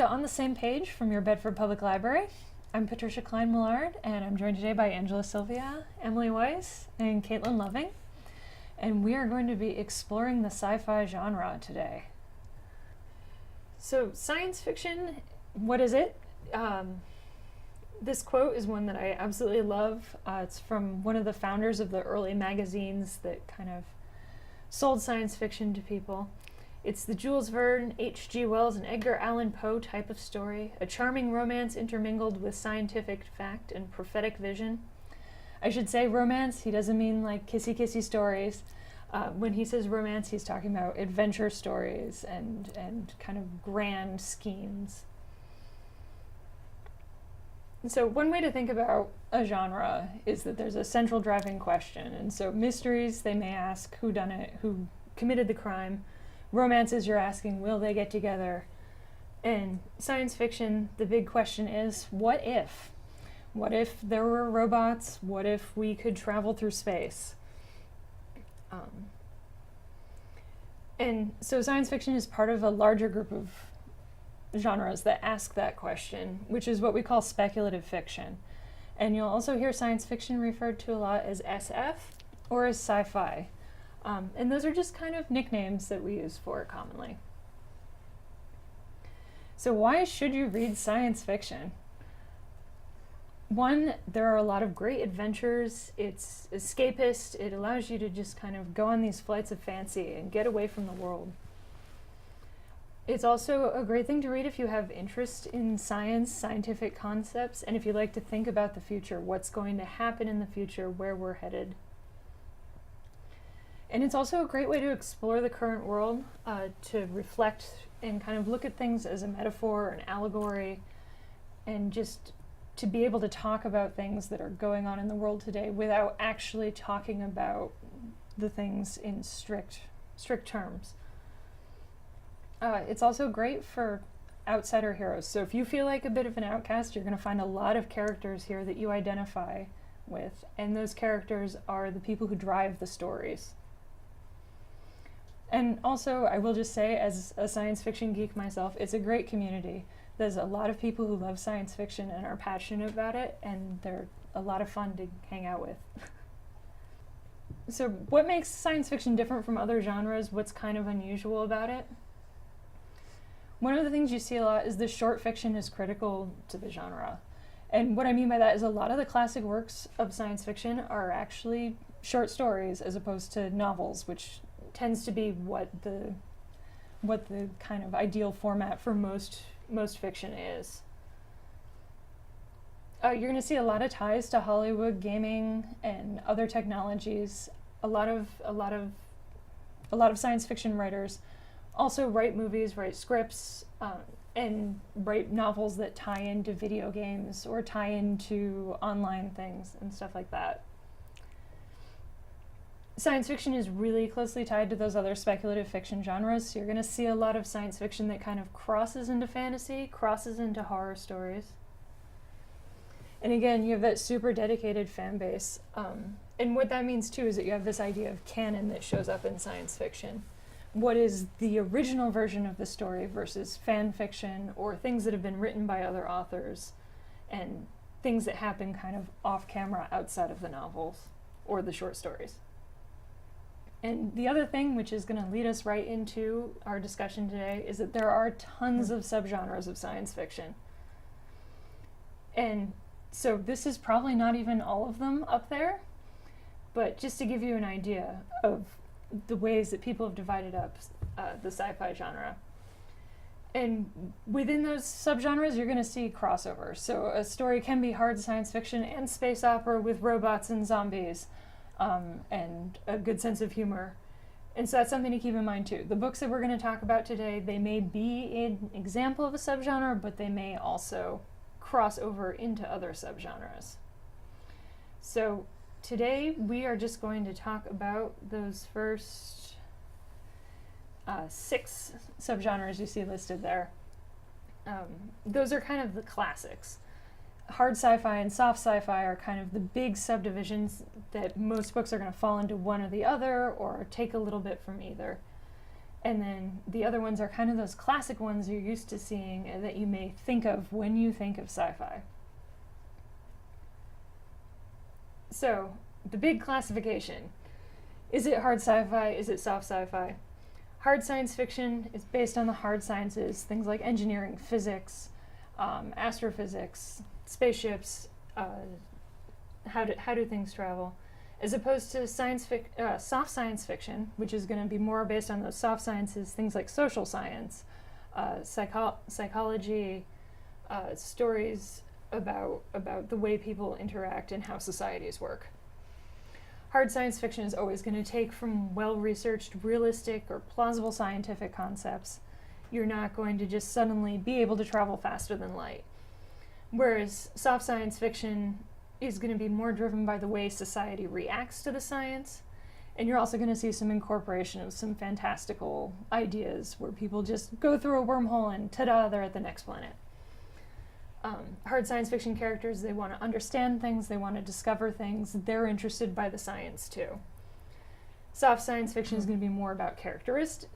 to On the Same Page from your Bedford Public Library. I'm Patricia Klein-Millard, and I'm joined today by Angela Sylvia, Emily Weiss, and Caitlin Loving. And we are going to be exploring the sci-fi genre today. So, science fiction, what is it? This quote is one that I absolutely love. It's from one of the founders of the early magazines that kind of sold science fiction to people. It's the Jules Verne, H.G. Wells, and Edgar Allan Poe type of story, a charming romance intermingled with scientific fact and prophetic vision. I should say romance, he doesn't mean like kissy-kissy stories. When he says romance, he's talking about adventure stories and kind of grand schemes. And so one way to think about a genre is that there's a central driving question. And so mysteries, they may ask who done it, who committed the crime. Romances, you're asking, will they get together? In science fiction, the big question is, what if? What if there were robots? What if we could travel through space? And so science fiction is part of a larger group of genres that ask that question, which is what we call speculative fiction. And you'll also hear science fiction referred to a lot as SF or as sci-fi. And those are just kind of nicknames that we use for it commonly. So why should you read science fiction? One, there are a lot of great adventures. It's escapist. It allows you to just kind of go on these flights of fancy and get away from the world. It's also a great thing to read if you have interest in science, scientific concepts, and if you like to think about the future, what's going to happen in the future, where we're headed. And it's also a great way to explore the current world, to reflect and kind of look at things as a metaphor, an allegory, and just to be able to talk about things that are going on in the world today without actually talking about the things in strict terms. It's also great for outsider heroes. So if you feel like a bit of an outcast, you're going to find a lot of characters here that you identify with, and those characters are the people who drive the stories. And also, I will just say, as a science fiction geek myself, it's a great community. There's a lot of people who love science fiction and are passionate about it, and they're a lot of fun to hang out with. So what makes science fiction different from other genres? What's kind of unusual about it? One of the things you see a lot is the short fiction is critical to the genre. And what I mean by that is a lot of the classic works of science fiction are actually short stories as opposed to novels, which tends to be what the kind of ideal format for most fiction is. You're going to see a lot of ties to Hollywood, gaming, and other technologies. A lot of science fiction writers also write movies, write scripts, and write novels that tie into video games or tie into online things and stuff like that. Science fiction is really closely tied to those other speculative fiction genres, so you're going to see a lot of science fiction that kind of crosses into fantasy, crosses into horror stories. And again, you have that super dedicated fan base. And what that means too is that you have this idea of canon that shows up in science fiction. What is the original version of the story versus fan fiction or things that have been written by other authors and things that happen kind of off camera outside of the novels or the short stories. And the other thing, which is going to lead us right into our discussion today, is that there are tons of subgenres of science fiction. And so this is probably not even all of them up there, but just to give you an idea of the ways that people have divided up the sci-fi genre. And within those subgenres, you're going to see crossovers. So a story can be hard science fiction and space opera with robots and zombies. And a good sense of humor. And so that's something to keep in mind too. The books that we're going to talk about today, they may be an example of a subgenre, but they may also cross over into other subgenres. So today we are just going to talk about those first 6 subgenres you see listed there. Those are kind of the classics. Hard sci-fi and soft sci-fi are kind of the big subdivisions that most books are going to fall into one or the other or take a little bit from either. And then the other ones are kind of those classic ones you're used to seeing and that you may think of when you think of sci-fi. So, the big classification. Is it hard sci-fi? Is it soft sci-fi? Hard science fiction is based on the hard sciences, things like engineering, physics, astrophysics, spaceships, how do things travel, as opposed to soft science fiction, which is going to be more based on those soft sciences, things like social science, psychology, stories about the way people interact and how societies work. Hard science fiction is always going to take from well-researched, realistic, or plausible scientific concepts. You're not going to just suddenly be able to travel faster than light. Whereas soft science fiction is going to be more driven by the way society reacts to the science, and you're also going to see some incorporation of some fantastical ideas where people just go through a wormhole and ta-da, they're at the next planet. Hard science fiction characters, they want to understand things, they want to discover things, they're interested by the science too. Soft science fiction is going to be more about characters,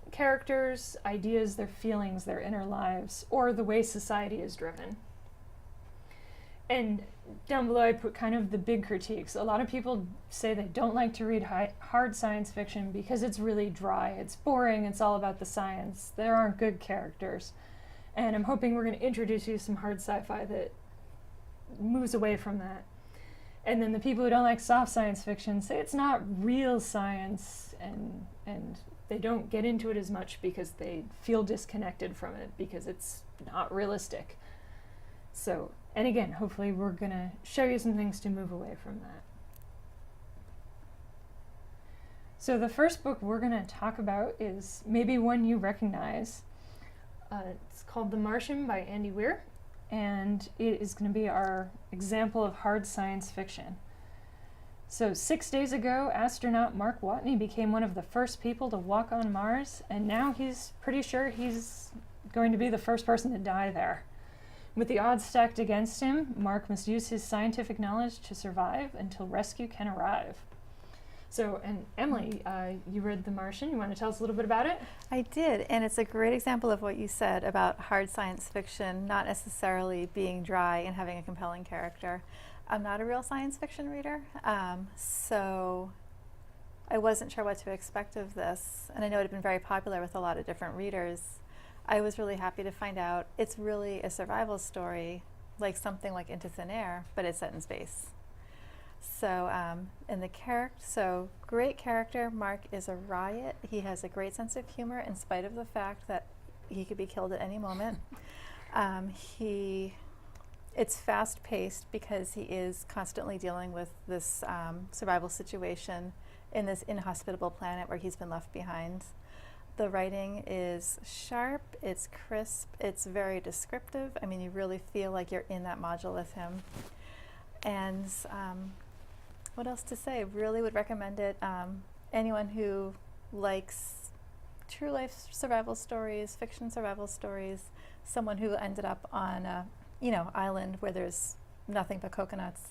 ideas, their feelings, their inner lives, or the way society is driven. And down below I put kind of the big critiques. A lot of people say they don't like to read hard science fiction because it's really dry, it's boring, it's all about the science, there aren't good characters. And I'm hoping we're going to introduce you to some hard sci-fi that moves away from that. And then the people who don't like soft science fiction say it's not real science, and they don't get into it as much because they feel disconnected from it because it's not realistic. So, and again, hopefully we're going to show you some things to move away from that. So the first book we're going to talk about is maybe one you recognize. It's called The Martian by Andy Weir, and it is going to be our example of hard science fiction. So 6 days ago, astronaut Mark Watney became one of the first people to walk on Mars, and now he's pretty sure he's going to be the first person to die there. With the odds stacked against him, Mark must use his scientific knowledge to survive until rescue can arrive. So, and Emily, you read The Martian. You want to tell us a little bit about it? I did, and it's a great example of what you said about hard science fiction not necessarily being dry and having a compelling character. I'm not a real science fiction reader, so I wasn't sure what to expect of this, and I know it had been very popular with a lot of different readers. I was really happy to find out it's really a survival story, like something like Into Thin Air, but it's set in space. So, great character. Mark is a riot. He has a great sense of humor in spite of the fact that he could be killed at any moment. It's fast-paced because he is constantly dealing with this survival situation in this inhospitable planet where he's been left behind. The writing is sharp, it's crisp, it's very descriptive. I mean, you really feel like you're in that module with him. And what else to say? Really would recommend it. Anyone who likes true life survival stories, fiction survival stories, someone who ended up on a island where there's nothing but coconuts,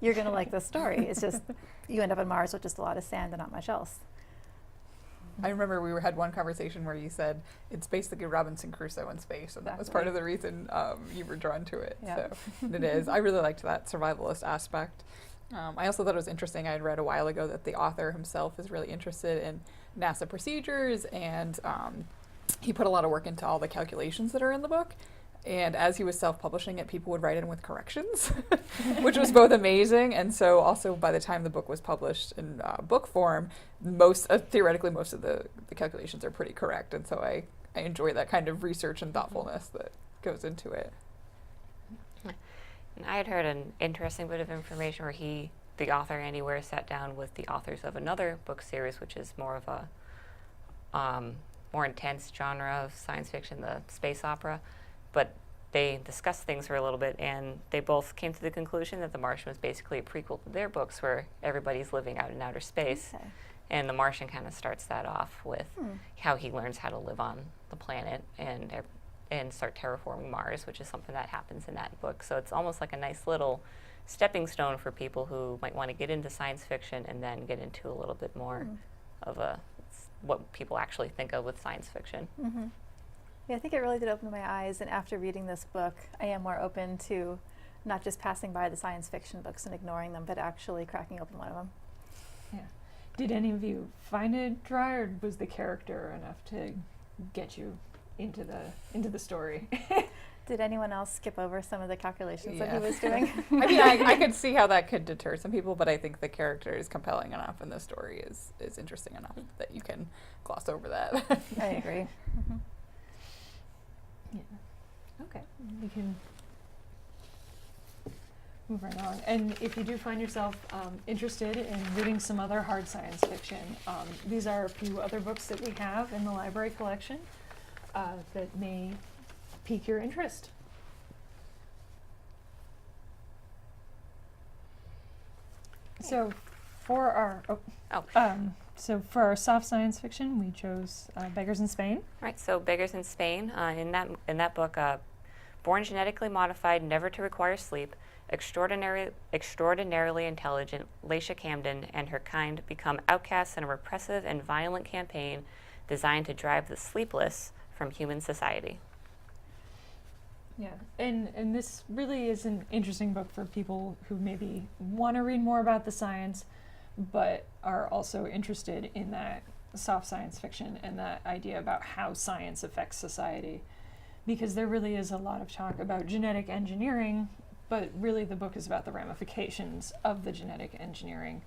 you're going to like this story. It's just you end up on Mars with just a lot of sand and not much else. I remember we had one conversation where you said it's basically Robinson Crusoe in space, and that was part of the reason you were drawn to it. Yeah. So it is. I really liked that survivalist aspect. I also thought it was interesting. I had read a while ago that the author himself is really interested in NASA procedures, and he put a lot of work into all the calculations that are in the book. And as he was self-publishing it, people would write in with corrections, which was both amazing. And so also by the time the book was published in book form, theoretically most of the calculations are pretty correct. And so I enjoy that kind of research and thoughtfulness that goes into it. And I had heard an interesting bit of information where the author Andy Weir sat down with the authors of another book series, which is more of a more intense genre of science fiction, the space opera. But they discussed things for a little bit, and they both came to the conclusion that The Martian was basically a prequel to their books where everybody's living out in outer space. Okay. And The Martian kind of starts that off with how he learns how to live on the planet and start terraforming Mars, which is something that happens in that book. So it's almost like a nice little stepping stone for people who might want to get into science fiction and then get into a little bit more of a that's what people actually think of with science fiction. Mm-hmm. Yeah, I think it really did open my eyes, and after reading this book, I am more open to not just passing by the science fiction books and ignoring them, but actually cracking open one of them. Yeah. Did any of you find it dry, or was the character enough to get you into the story? Did anyone else skip over some of the calculations that he was doing? I mean, I could see how that could deter some people, but I think the character is compelling enough and the story is interesting enough that you can gloss over that. I agree. Mm-hmm. Yeah. Okay. We can move right on. And if you do find yourself interested in reading some other hard science fiction, these are a few other books that we have in the library collection that may pique your interest. So for our for our soft science fiction, we chose Beggars in Spain. Right, so Beggars in Spain, in that book, born genetically modified, never to require sleep, extraordinarily intelligent Laisha Camden and her kind become outcasts in a repressive and violent campaign designed to drive the sleepless from human society. Yeah, and this really is an interesting book for people who maybe want to read more about the science, but are also interested in that soft science fiction and that idea about how science affects society. Because there really is a lot of talk about genetic engineering, but really the book is about the ramifications of the genetic engineering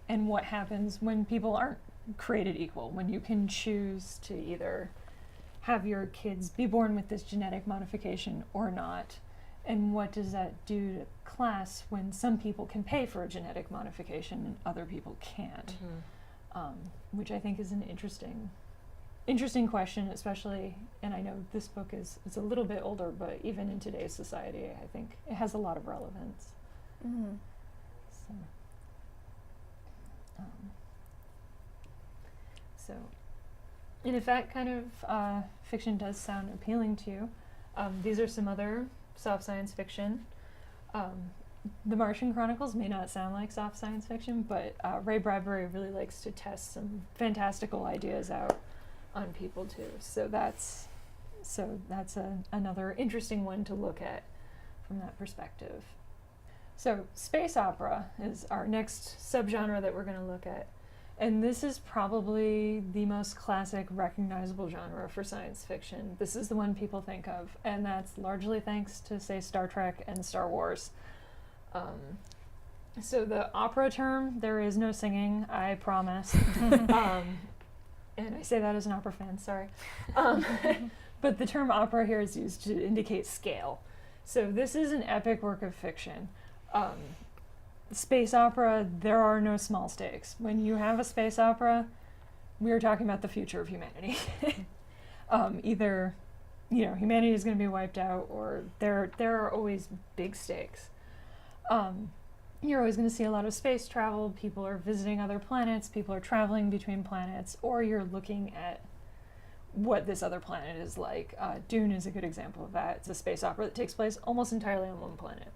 and what happens when people aren't created equal, when you can choose to either have your kids be born with this genetic modification or not, and what does that do to class when some people can pay for a genetic modification and other people can't, which I think is an interesting question, especially, and I know this book is a little bit older, but even in today's society, I think it has a lot of relevance. Mm-hmm. So, and if that kind of fiction does sound appealing to you, these are some other soft science fiction. The Martian Chronicles may not sound like soft science fiction, but Ray Bradbury really likes to test some fantastical ideas out on people too. So that's another interesting one to look at from that perspective. So space opera is our next subgenre that we're going to look at. And this is probably the most classic, recognizable genre for science fiction. This is the one people think of, and that's largely thanks to, say, Star Trek and Star Wars. So the opera term, there is no singing, I promise. And I say that as an opera fan, sorry. But the term opera here is used to indicate scale. So this is an epic work of fiction. Space opera, there are no small stakes. When you have a space opera, we are talking about the future of humanity. Either, humanity is going to be wiped out, or there are always big stakes. You're always going to see a lot of space travel. People are visiting other planets. People are traveling between planets, or you're looking at what this other planet is like. Dune is a good example of that. It's a space opera that takes place almost entirely on one planet.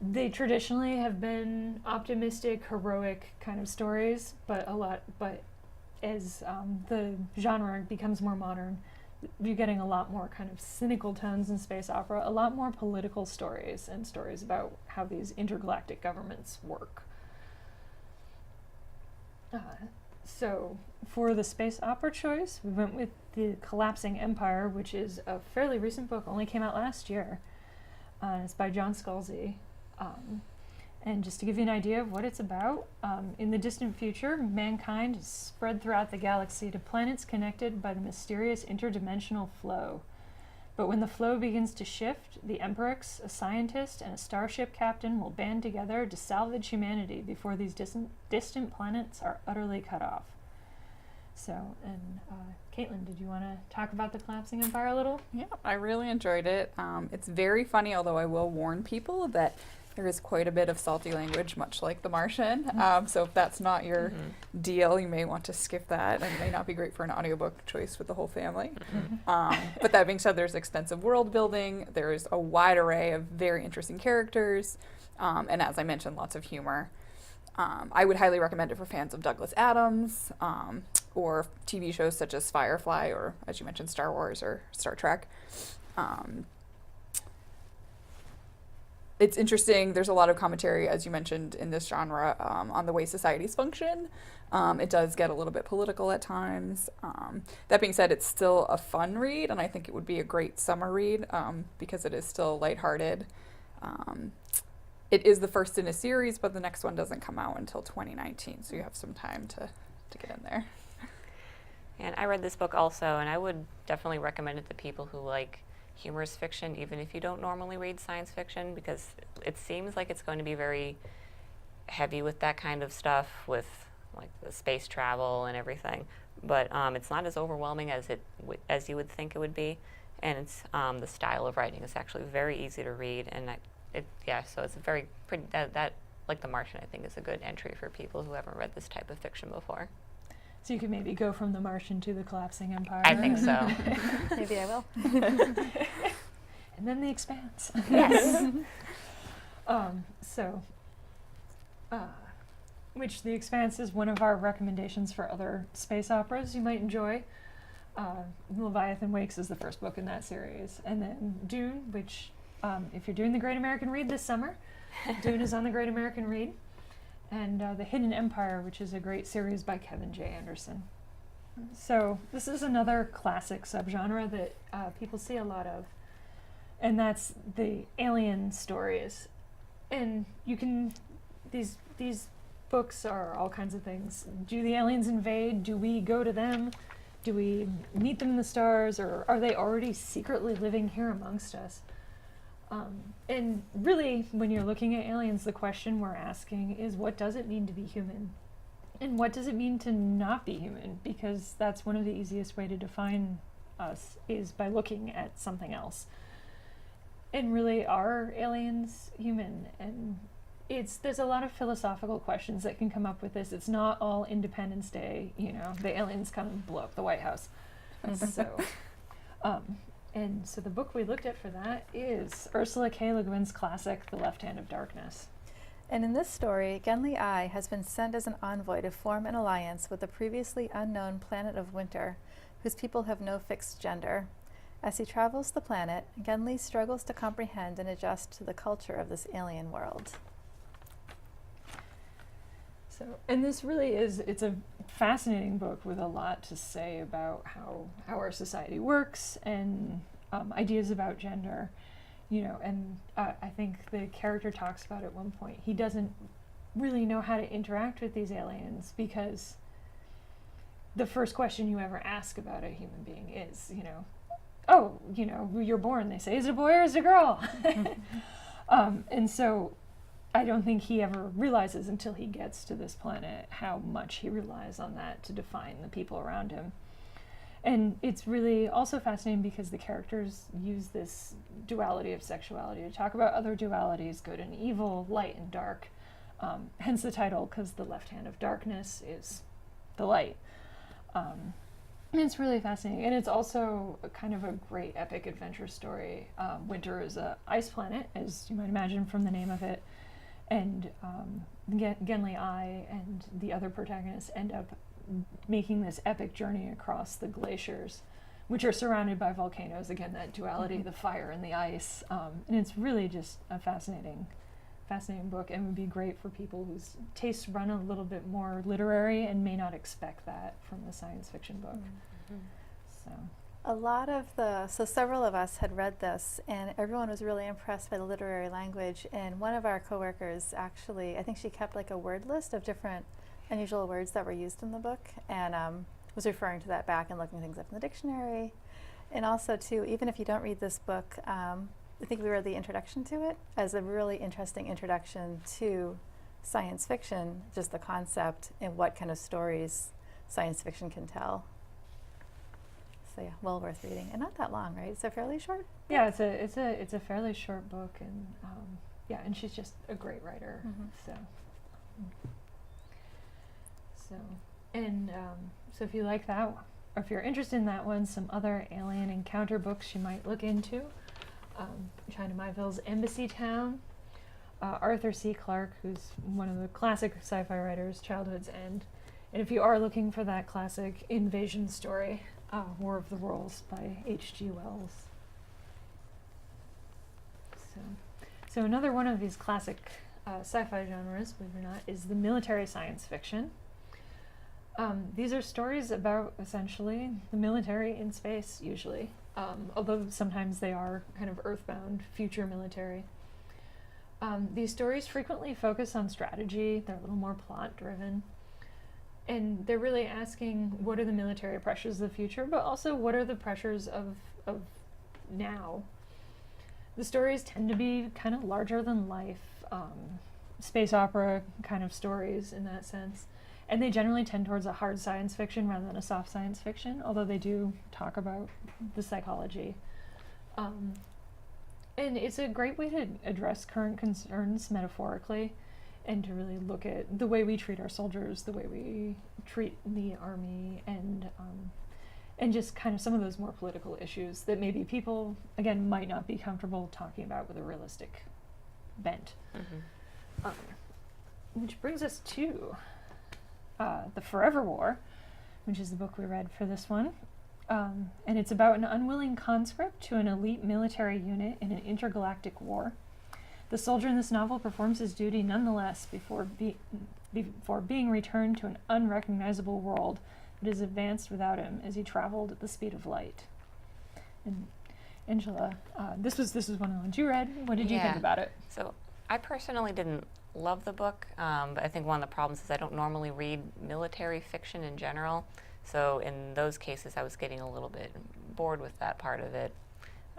They traditionally have been optimistic, heroic kind of stories, but as the genre becomes more modern, you're getting a lot more kind of cynical tones in space opera, a lot more political stories and stories about how these intergalactic governments work. So for the space opera choice, we went with The Collapsing Empire, which is a fairly recent book, only came out last year. It's by John Scalzi. And just to give you an idea of what it's about, in the distant future, mankind is spread throughout the galaxy to planets connected by the mysterious interdimensional flow. But when the flow begins to shift, the Emperix, a scientist, and a starship captain will band together to salvage humanity before these distant planets are utterly cut off. So, and Caitlin, did you want to talk about The Collapsing Empire a little? Yeah, I really enjoyed it. It's very funny, although I will warn people that there is quite a bit of salty language, much like The Martian. So if that's not your deal, you may want to skip that, and it may not be great for an audiobook choice with the whole family. But that being said, there's extensive world building. There's a wide array of very interesting characters. And as I mentioned, lots of humor. I would highly recommend it for fans of Douglas Adams. or TV shows such as Firefly, or as you mentioned, Star Wars or Star Trek. It's interesting. There's a lot of commentary, as you mentioned, in this genre on the way societies function. It does get a little bit political at times. That being said, it's still a fun read, and I think it would be a great summer read because it is still lighthearted. It is the first in a series, but the next one doesn't come out until 2019, so you have some time to get in there. And I read this book also, and I would definitely recommend it to people who like humorous fiction, even if you don't normally read science fiction, because it seems like it's going to be very heavy with that kind of stuff, with like the space travel and everything. But it's not as overwhelming as as you would think it would be, and it's the style of writing is actually very easy to read, and so it's a very pretty that like The Martian, I think, is a good entry for people who haven't read this type of fiction before. So you could maybe go from The Martian to The Collapsing Empire. I think so. Maybe I will. And then The Expanse. Yes. Which The Expanse is one of our recommendations for other space operas you might enjoy. Leviathan Wakes is the first book in that series. And then Dune, which, if you're doing the Great American Read this summer, Dune is on the Great American Read. And The Hidden Empire, which is a great series by Kevin J. Anderson. So this is another classic subgenre that people see a lot of, and that's the alien stories. And you can, these books are all kinds of things. Do the aliens invade? Do we go to them? Do we meet them in the stars, or are they already secretly living here amongst us? And really, when you're looking at aliens, the question we're asking is, what does it mean to be human? And what does it mean to not be human? Because that's one of the easiest way to define us, is by looking at something else. And really, are aliens human? And there's a lot of philosophical questions that can come up with this. It's not all Independence Day, the aliens come and blow up the White House. And so the book we looked at for that is Ursula K. Le Guin's classic, The Left Hand of Darkness. And in this story, Genli Ai has been sent as an envoy to form an alliance with the previously unknown planet of Winter, whose people have no fixed gender. As he travels the planet, Genli struggles to comprehend and adjust to the culture of this alien world. And this really it's a fascinating book with a lot to say about how our society works and ideas about gender, and I think the character talks about at one point, he doesn't really know how to interact with these aliens because the first question you ever ask about a human being is, you're born, they say, is it a boy or is it a girl? And so I don't think he ever realizes until he gets to this planet how much he relies on that to define the people around him. And it's really also fascinating because the characters use this duality of sexuality to talk about other dualities, good and evil, light and dark. Hence the title, because the left hand of darkness is the light. And it's really fascinating. And it's also a kind of a great epic adventure story. Winter is an ice planet, as you might imagine from the name of it. And Genli Ai and the other protagonists end up making this epic journey across the glaciers, which are surrounded by volcanoes. Again, that duality, the fire and the ice. And it's really just a fascinating book, and would be great for people whose tastes run a little bit more literary and may not expect that from a science fiction book. So several of us had read this, and everyone was really impressed by the literary language. And one of our coworkers actually, I think she kept like a word list of different unusual words that were used in the book, and was referring to that back and looking things up in the dictionary. And also, too, even if you don't read this book, I think we read the introduction to it as a really interesting introduction to science fiction, just the concept and what kind of stories science fiction can tell. So yeah, well worth reading, and not that long, right? It's a fairly short. Yeah, it's a fairly short book, and and she's just a great writer. So if you like that, or if you're interested in that one, some other alien encounter books you might look into: China Miéville's Embassy Town, Arthur C. Clarke, who's one of the classic sci-fi writers, Childhood's End. And if you are looking for that classic invasion story, War of the Worlds by H.G. Wells. So another one of these classic sci-fi genres, believe it or not, is the military science fiction. These are stories about essentially the military in space, usually, although sometimes they are kind of earthbound, future military. These stories frequently focus on strategy, they're a little more plot-driven, and they're really asking what are the military pressures of the future, but also what are the pressures of now. The stories tend to be kind of larger than life, space opera kind of stories in that sense. And they generally tend towards a hard science fiction rather than a soft science fiction, although they do talk about the psychology. And it's a great way to address current concerns metaphorically and to really look at the way we treat our soldiers, the way we treat the army, and just kind of some of those more political issues that maybe people, again, might not be comfortable talking about with a realistic bent. Mm-hmm. Which brings us to The Forever War, which is the book we read for this one. And it's about an unwilling conscript to an elite military unit in an intergalactic war. The soldier in this novel performs his duty nonetheless before being returned to an unrecognizable world that is advanced without him as he traveled at the speed of light. And Angela, this was one of the ones you read. What did you think about it? So I personally didn't love the book, but I think one of the problems is I don't normally read military fiction in general. So in those cases, I was getting a little bit bored with that part of it.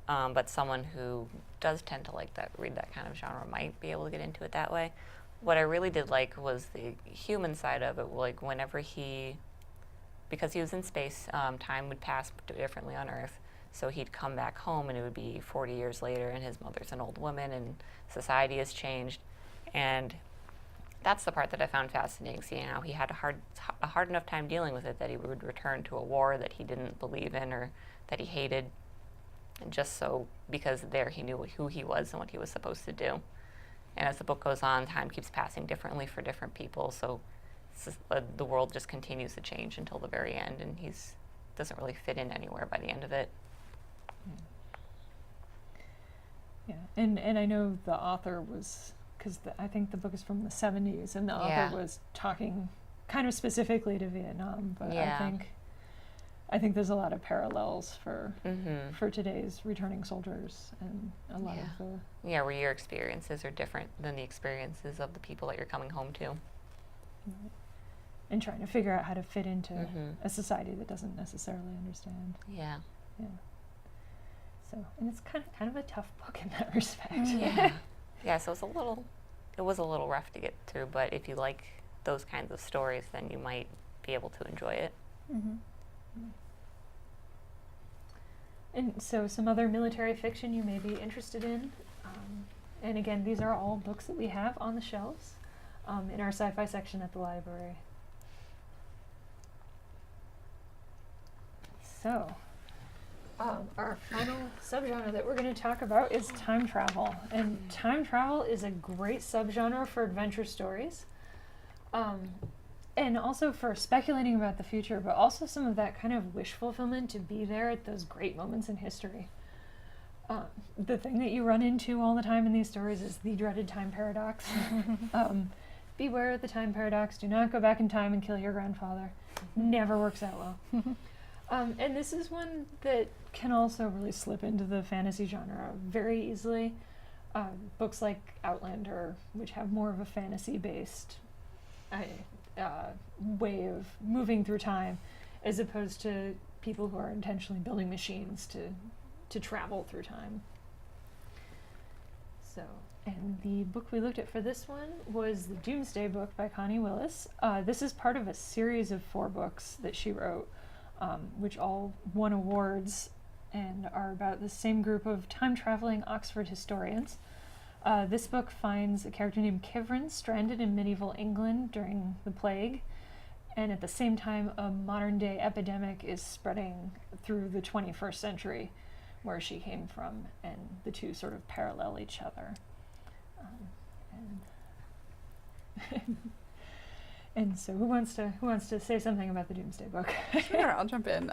But someone who does tend to read that kind of genre might be able to get into it that way. What I really did like was the human side of it. Like because he was in space, time would pass differently on Earth. So he'd come back home and it would be 40 years later and his mother's an old woman and society has changed. And that's the part that I found fascinating, seeing how he had a hard enough time dealing with it that he would return to a war that he didn't believe in or that he hated, and just so because there he knew who he was and what he was supposed to do. And as the book goes on, time keeps passing differently for different people, so the world just continues to change until the very end, and he doesn't really fit in anywhere by the end of it. Yeah, and I know the author was, because I think the book is from the 70s, and the author was talking kind of specifically to Vietnam, but I think there's a lot of parallels for today's returning soldiers and a lot of the... Yeah, where your experiences are different than the experiences of the people that you're coming home to. Right. And trying to figure out how to fit into a society that doesn't necessarily understand. Yeah. Yeah. So, and it's kind of a tough book in that respect. Yeah. Yeah, so it was a little rough to get through, but if you like those kinds of stories, then you might be able to enjoy it. Mm-hmm. And so some other military fiction you may be interested in. And again, these are all books that we have on the shelves in our sci-fi section at the library. So, our final subgenre that we're going to talk about is time travel. And time travel is a great subgenre for adventure stories. And also for speculating about the future, but also some of that kind of wish fulfillment to be there at those great moments in history. The thing that you run into all the time in these stories is the dreaded time paradox. Beware of the time paradox. Do not go back in time and kill your grandfather. Never works out well. And this is one that can also really slip into the fantasy genre very easily. Books like Outlander, which have more of a fantasy-based way of moving through time, as opposed to people who are intentionally building machines to travel through time. So, and the book we looked at for this one was the Doomsday Book by Connie Willis. This is part of a series of 4 books that she wrote, which all won awards and are about the same group of time-traveling Oxford historians. This book finds a character named Kivrin stranded in medieval England during the plague, and at the same time a modern-day epidemic is spreading through the 21st century, where she came from, and the two sort of parallel each other. And so who wants to say something about the Doomsday Book? Sure, I'll jump in.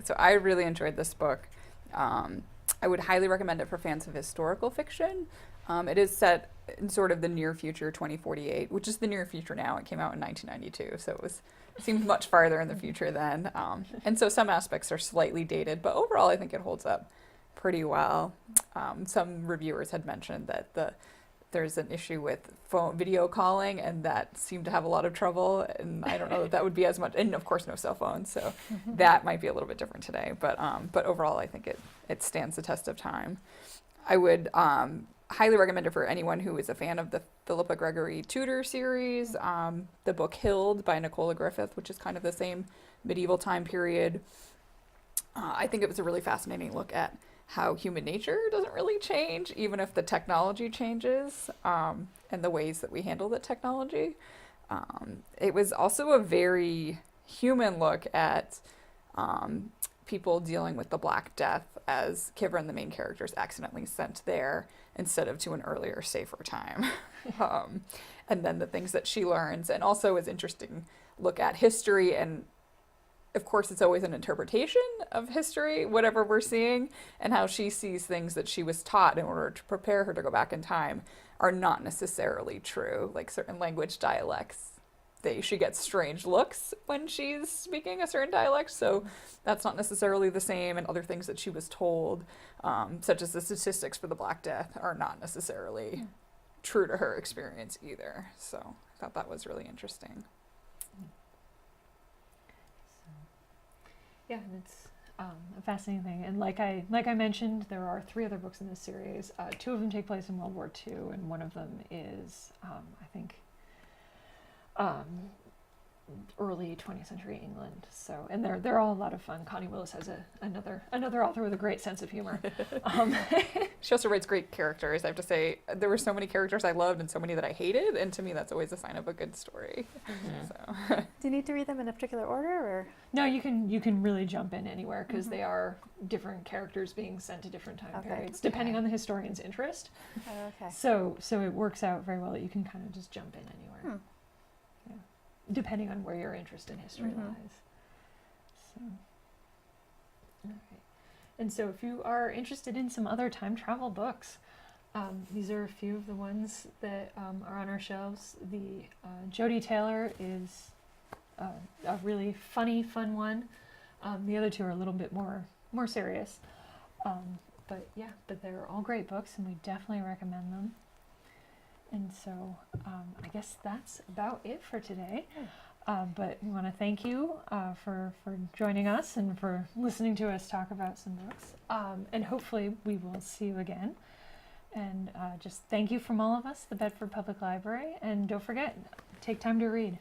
So I really enjoyed this book. I would highly recommend it for fans of historical fiction. It is set in sort of the near future, 2048, which is the near future now. It came out in 1992, so it seemed much farther in the future then. And so some aspects are slightly dated, but overall I think it holds up pretty well. Some reviewers had mentioned that there's an issue with video calling, and that seemed to have a lot of trouble, and I don't know that would be as much, and of course no cell phones, so that might be a little bit different today, but overall I think it stands the test of time. I would highly recommend it for anyone who is a fan of the Philippa Gregory Tudor series, the book Hild by Nicola Griffith, which is kind of the same medieval time period. I think it was a really fascinating look at how human nature doesn't really change, even if the technology changes, and the ways that we handle the technology. It was also a very human look at people dealing with the Black Death, as Kivrin, the main character, is accidentally sent there instead of to an earlier, safer time. And then the things that she learns, and also is interesting look at history, and of course it's always an interpretation of history, whatever we're seeing, and how she sees things that she was taught in order to prepare her to go back in time are not necessarily true. Like certain language dialects, she gets strange looks when she's speaking a certain dialect, so that's not necessarily the same, and other things that she was told, such as the statistics for the Black Death, are not necessarily true to her experience either. So I thought that was really interesting. Yeah, and it's a fascinating thing. And like I mentioned, there are 3 other books in this series. 2 of them take place in World War II, and one of them is, I think, early 20th century England. So, and they're all a lot of fun. Connie Willis has another author with a great sense of humor. She also writes great characters. I have to say, there were so many characters I loved and so many that I hated, and to me that's always a sign of a good story. So. Do you need to read them in a particular order, or? No, you can really jump in anywhere, because they are different characters being sent to different time periods, depending on the historian's interest. Okay. So it works out very well that you can kind of just jump in anywhere. Yeah. Depending on where your interest in history lies. So, all right. And so if you are interested in some other time travel books, these are a few of the ones that are on our shelves. The Jodi Taylor is a really fun one. The other 2 are a little bit more serious. But they're all great books, and we definitely recommend them. And so I guess that's about it for today. But we want to thank you for joining us and for listening to us talk about some books. And hopefully we will see you again. And just thank you from all of us, the Bedford Public Library. And don't forget, take time to read.